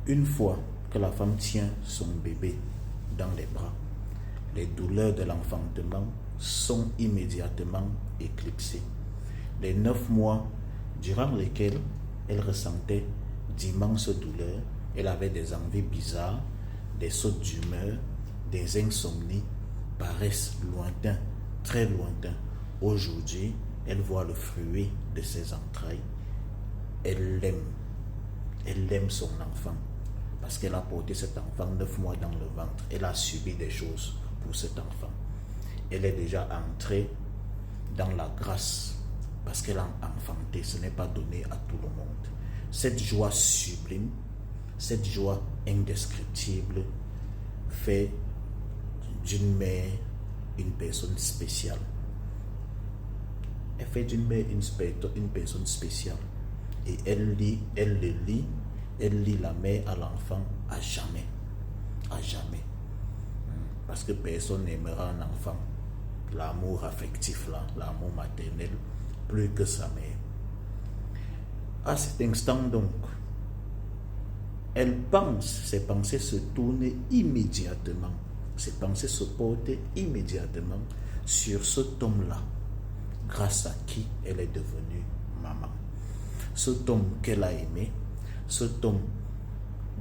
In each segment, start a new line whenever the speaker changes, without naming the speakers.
Une fois que la femme tient son bébé dans les bras, les douleurs de l'enfantement sont immédiatement éclipsées. Les 9 mois durant lesquels elle ressentait d'immenses douleurs, elle avait des envies bizarres, des sautes d'humeur, des insomnies, paraissent lointains, très lointains. Aujourd'hui, elle voit le fruit de ses entrailles. Elle l'aime son enfant, parce qu'elle a porté cet enfant 9 mois dans le ventre. Elle a subi des choses pour cet enfant. Elle est déjà entrée dans la grâce, parce qu'elle a enfanté. Ce n'est pas donné à tout le monde. Cette joie sublime, cette joie indescriptible fait d'une mère une personne spéciale. Elle fait d'une mère une personne spéciale. Et elle lie la mère à l'enfant à jamais. À jamais. Parce que personne n'aimera un enfant. L'amour affectif là, l'amour maternel, plus que sa mère. À cet instant donc, elle pense, ses pensées se tournent immédiatement, ses pensées se portent immédiatement sur cet homme-là, grâce à qui elle est devenue maman. Cet homme qu'elle a aimé, cet homme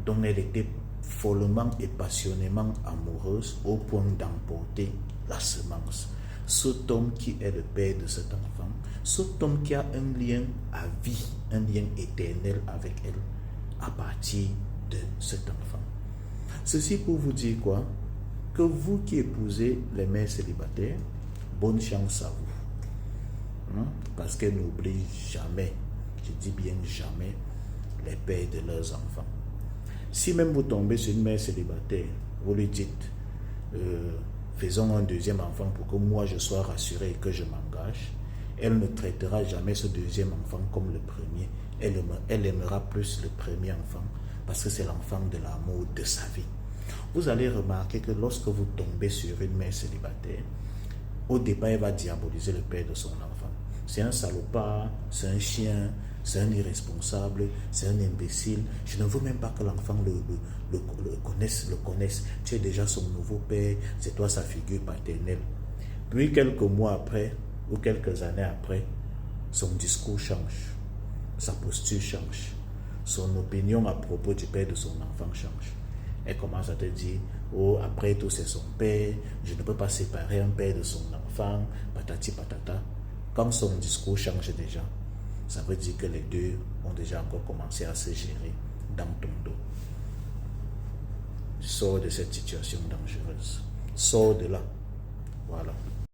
dont elle était follement et passionnément amoureuse au point d'emporter la semence. Cet homme qui est le père de cet enfant, cet homme qui a un lien à vie, un lien éternel avec elle à partir de cet enfant. Ceci pour vous dire quoi? Que vous qui épousez les mères célibataires, bonne chance à vous. Parce qu'elles n'oublient jamais, je dis bien jamais, les pères de leurs enfants. Si même vous tombez sur une mère célibataire, vous lui dites faisons un deuxième enfant pour que moi je sois rassuré et que je m'engage, elle ne traitera jamais ce deuxième enfant comme le premier. Elle aimera plus le premier enfant parce que c'est l'enfant de l'amour de sa vie. Vous allez remarquer que lorsque vous tombez sur une mère célibataire, au départ elle va diaboliser le père de son enfant. C'est un salopard, c'est un chien, c'est un irresponsable, c'est un imbécile. Je ne veux même pas que l'enfant le connaisse. Tu es déjà son nouveau père, c'est toi sa figure paternelle. Puis quelques mois après, ou quelques années après, son discours change, sa posture change, son opinion à propos du père de son enfant change. Elle commence à te dire, oh, après tout c'est son père, je ne peux pas séparer un père de son enfant, patati patata. Quand son discours change déjà, ça veut dire que les deux ont déjà encore commencé à se gérer dans ton dos. Sors de cette situation dangereuse. Sors de là. Voilà.